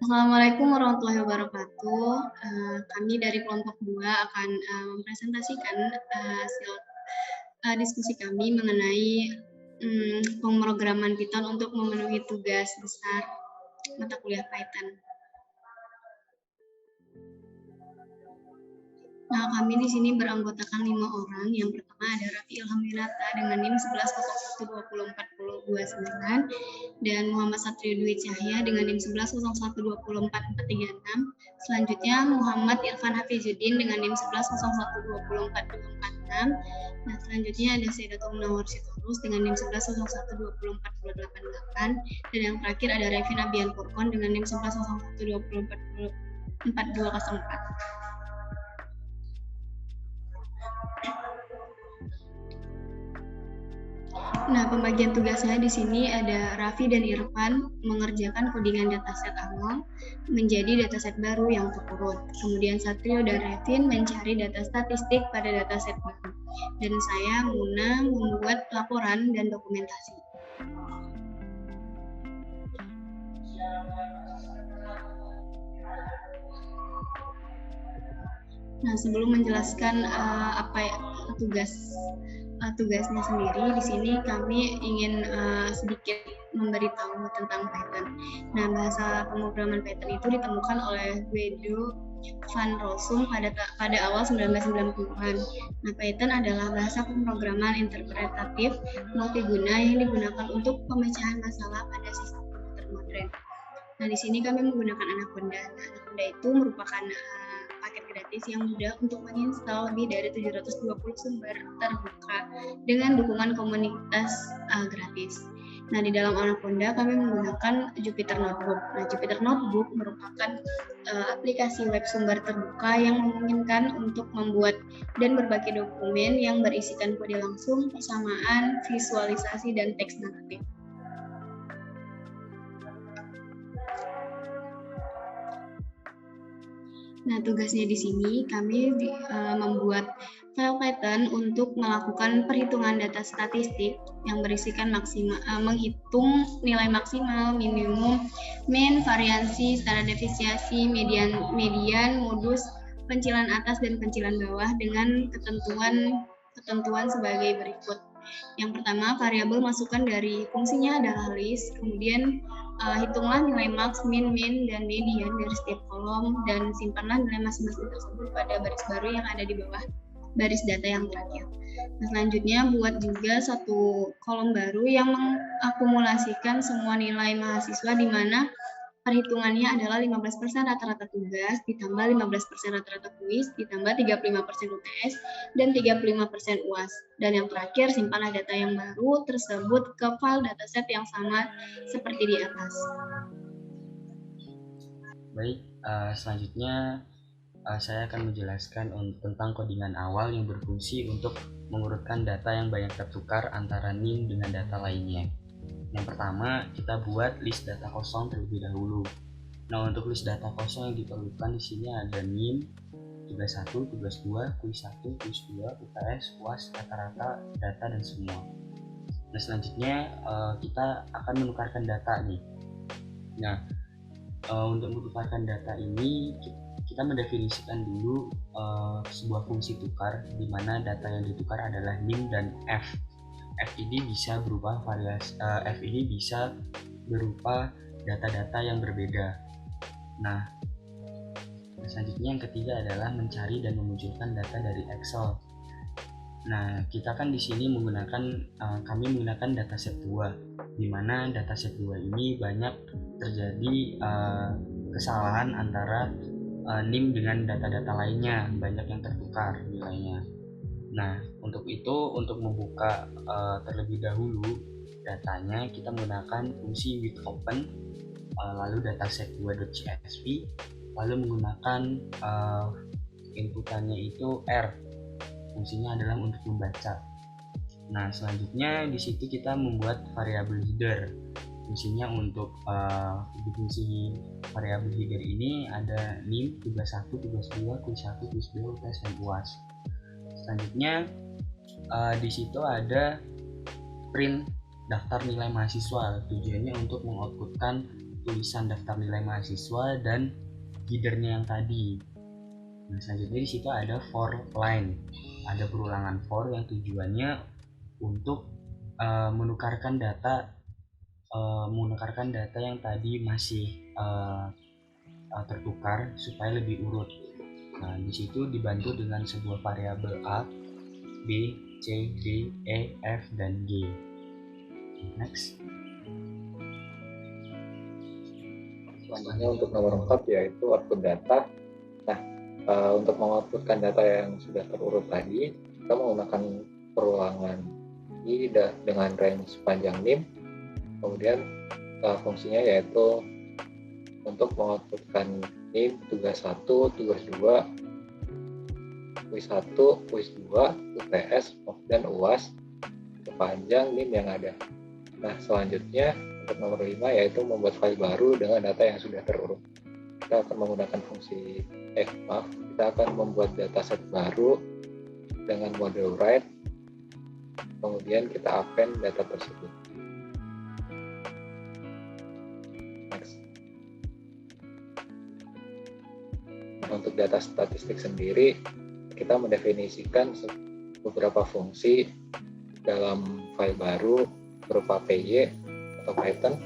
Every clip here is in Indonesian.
Assalamualaikum warahmatullahi wabarakatuh. Kami dari kelompok 2 akan mempresentasikan hasil diskusi kami mengenai pemrograman Python untuk memenuhi tugas besar mata kuliah Python. Nah, kami di sini beranggotakan 5 orang. Yang pertama ada Raffi Ilham Winata dengan NIM 1101204029 dan Muhammad Satrio Dwi Cahya dengan NIM 1101204436. Selanjutnya Muhammad Irfan Hafizuddin dengan NIM 1101204246. Nah, selanjutnya ada Sayyidatul Munawwar Sitorus dengan NIM 1101204088 dan yang terakhir ada Revin Abian Purkon dengan NIM 1101204204. Nah, pembagian tugasnya di sini ada Raffi dan Irfan mengerjakan codingan dataset awal menjadi dataset baru yang terurut. Kemudian Satrio dan Revin mencari data statistik pada dataset baru. Dan saya, Muna, membuat laporan dan dokumentasi. Nah, sebelum menjelaskan tugasnya sendiri, di sini kami ingin sedikit memberitahu tentang Python. Nah, bahasa pemrograman Python itu ditemukan oleh Guido van Rossum pada awal 1990-an. Nah, Python adalah bahasa pemrograman interpretatif multiguna yang digunakan untuk pemecahan masalah pada sistem komputer modern. Nah, di sini kami menggunakan Anaconda. Nah, Anaconda itu merupakan paket gratis yang mudah untuk menginstal lebih dari 720 sumber terbuka dengan dukungan komunitas gratis. Nah, di dalam Anaconda kami menggunakan Jupyter Notebook. Nah, Jupyter Notebook merupakan aplikasi web sumber terbuka yang memungkinkan untuk membuat dan berbagi dokumen yang berisikan kode langsung, persamaan, visualisasi, dan teks naratif. Nah, tugasnya di sini kami membuat file Python untuk melakukan perhitungan data statistik yang berisikan menghitung nilai maksimal, minimum, mean, variansi, standar deviasi, median, modus, pencilan atas dan pencilan bawah dengan ketentuan sebagai berikut. Yang pertama, variabel masukan dari fungsinya adalah list, kemudian hitunglah nilai max, min, dan median dari setiap kolom, dan simpanlah nilai masing-masing tersebut pada baris baru yang ada di bawah baris data yang terakhir. Nah, selanjutnya buat juga satu kolom baru yang mengakumulasikan semua nilai mahasiswa di mana perhitungannya adalah 15% rata-rata tugas, ditambah 15% rata-rata kuis, ditambah 35% UTS, dan 35% UAS. Dan yang terakhir, simpanlah data yang baru tersebut ke file dataset yang sama seperti di atas. Baik, selanjutnya saya akan menjelaskan tentang codingan awal yang berfungsi untuk mengurutkan data yang banyak tertukar antara NIM dengan data lainnya. Yang pertama, kita buat list data kosong terlebih dahulu. Nah, untuk list data kosong yang diperlukan di sini ada NIM, tugas 1, tugas 2, kuis 1, kuis 2, UTS, UAS, rata-rata, data, dan semua. Nah, selanjutnya kita akan menukarkan data nih. Nah, untuk menukarkan data ini kita mendefinisikan dulu sebuah fungsi tukar di mana data yang ditukar adalah NIM dan F. F ini bisa berupa data-data yang berbeda. Nah, selanjutnya yang ketiga adalah mencari dan memunculkan data dari Excel. Nah, kita kan di sini kami menggunakan dataset 2, di mana dataset 2 ini banyak terjadi kesalahan antara NIM dengan data-data lainnya, banyak yang tertukar nilainya. Nah, untuk membuka terlebih dahulu datanya, kita menggunakan fungsi with open, lalu dataset2.csv, lalu menggunakan inputannya itu R, fungsinya adalah untuk membaca. Nah, selanjutnya di situ kita membuat variabel header. Fungsinya untuk fungsi variabel header ini ada NIM, tugas 1, tugas 2, kuis 1, kuis 2, UTS, dan UAS. Selanjutnya di situ ada print daftar nilai mahasiswa. Tujuannya untuk mengoutputkan tulisan daftar nilai mahasiswa dan headernya yang tadi. Nah, selanjutnya di situ ada for line, ada perulangan for yang tujuannya untuk menukarkan data yang tadi masih tertukar supaya lebih urut. Nah, di situ dibantu dengan sebuah variabel A, B, C, D, E, F, dan G. Next. Selanjutnya untuk nomor 4 yaitu output data. Nah, untuk mengoutputkan data yang sudah terurut tadi, kita menggunakan perulangan I dengan range panjang NIM. Kemudian fungsinya yaitu untuk mengoutputkan NIM tugas 1, tugas 2, kuis 1, kuis 2, UTS, dan UAS sepanjang NIM yang ada. Nah, selanjutnya untuk nomor 5 yaitu membuat file baru dengan data yang sudah terurut. Kita akan menggunakan fungsi kita akan membuat dataset baru dengan model write, kemudian kita append data tersebut. Next. Nah, untuk data statistik sendiri, kita mendefinisikan beberapa fungsi dalam file baru berupa PY atau Python.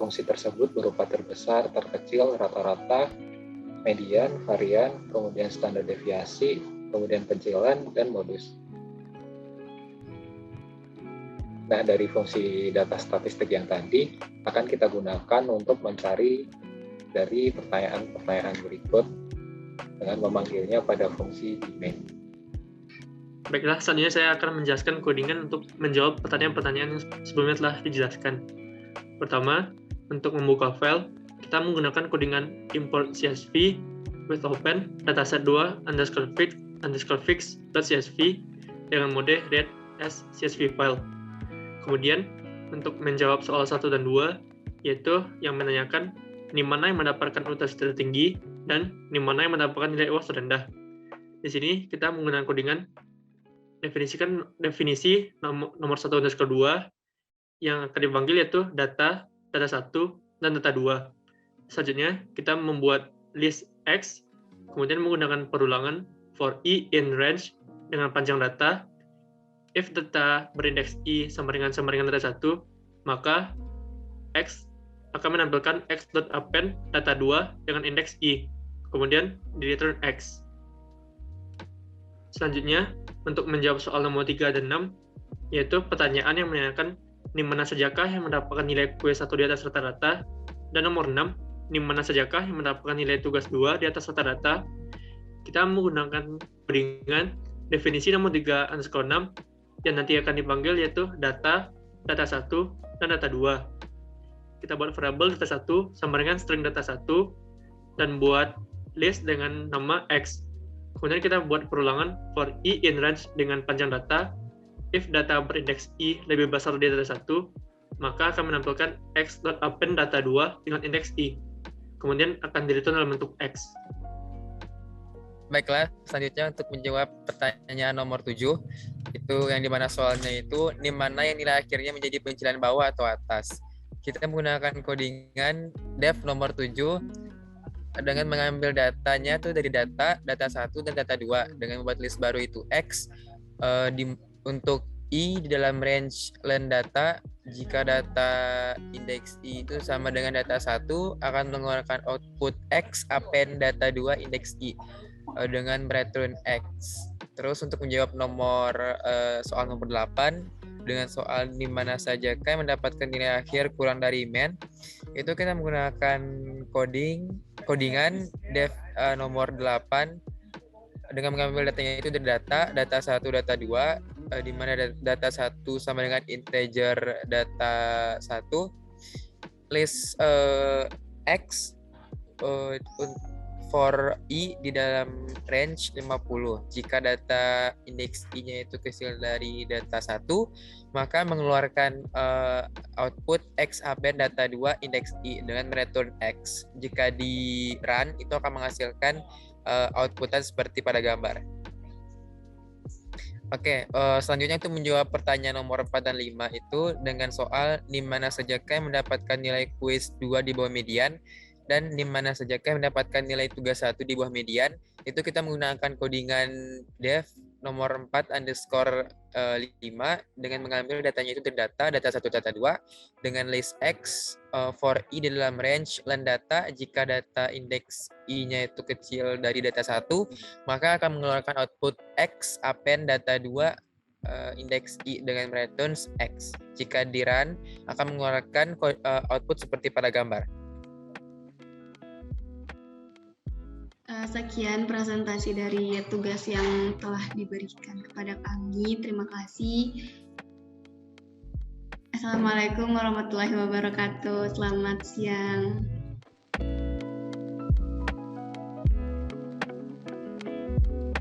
Fungsi tersebut berupa terbesar, terkecil, rata-rata, median, varian, kemudian standar deviasi, kemudian pencilan, dan modus. Nah, dari fungsi data statistik yang tadi akan kita gunakan untuk mencari dari pertanyaan-pertanyaan berikut dengan memanggilnya pada fungsi di main. Baiklah, selanjutnya saya akan menjelaskan codingan untuk menjawab pertanyaan-pertanyaan yang sebelumnya telah dijelaskan. Pertama, untuk membuka file, kita menggunakan codingan import CSV with open dataset 2 _fix.csv dengan mode read as CSV file. Kemudian, untuk menjawab soal 1 dan 2, yaitu yang menanyakan di mana yang mendapatkan urutan tertinggi dan di mana yang mendapatkan nilai UAS terendah. Di sini kita menggunakan codingan definisi nomor 1 dan 2 yang akan dipanggil yaitu data 1, dan data 2. Selanjutnya, kita membuat list X, kemudian menggunakan perulangan for I in range dengan panjang data. If data berindeks I sama dengan data 1, maka X akan menampilkan X.append data 2 dengan indeks I, kemudian di return X. Selanjutnya, untuk menjawab soal nomor 3 dan 6, yaitu pertanyaan yang menanyakan di mana sajakah yang mendapatkan nilai kuis 1 di atas rata-rata, dan nomor 6, di mana sajakah yang mendapatkan nilai tugas 2 di atas rata-rata. Kita menggunakan codingan definisi nomor 3_6 yang nanti akan dipanggil yaitu data 1, dan data 2. Kita buat variabel data 1 sama dengan string data 1 dan buat list dengan nama X. Kemudian kita buat perulangan for I in range dengan panjang data. If data berindeks I lebih besar dari data 1, maka akan menampilkan X.append data 2 dengan indeks I. Kemudian akan di-return dalam bentuk X. Baiklah, selanjutnya untuk menjawab pertanyaan nomor 7, itu yang dimana soalnya itu di mana yang nilai akhirnya menjadi pencilan bawah atau atas. Kita menggunakan codingan def nomor 7 dengan mengambil datanya tuh dari data 1 dan data 2 dengan membuat list baru itu X. Untuk I di dalam range len data, jika data indeks I itu sama dengan data 1, akan mengeluarkan output X append data 2 indeks I dengan return X. Terus untuk menjawab soal nomor 8 dengan soal di mana saja kan mendapatkan nilai akhir kurang dari min, itu kita menggunakan codingan def nomor 8 dengan mengambil datanya itu dari data 1, data 2, di mana data 1 sama dengan integer data 1, list X for I di dalam range 50. Jika data indeks I-nya itu kecil dari data 1, maka mengeluarkan output X append data 2 indeks I dengan return X. Jika di run, itu akan menghasilkan outputan seperti pada gambar. Oke, selanjutnya untuk menjawab pertanyaan nomor 4 dan 5 itu dengan soal di mana sajakah yang mendapatkan nilai kuis 2 di bawah median dan di mana sajakah yang mendapatkan nilai tugas 1 di bawah median. Itu kita menggunakan codingan def nomor 4 underscore 5 dengan mengambil datanya itu dari data 1, data 2 dengan list X for I di dalam range len data. Jika data indeks I-nya itu kecil dari data 1, maka akan mengeluarkan output X append data 2 indeks I dengan returns X. Jika di run akan mengeluarkan output seperti pada gambar. Sekian presentasi dari tugas yang telah diberikan kepada kami. Terima kasih. Assalamualaikum warahmatullahi wabarakatuh. Selamat siang.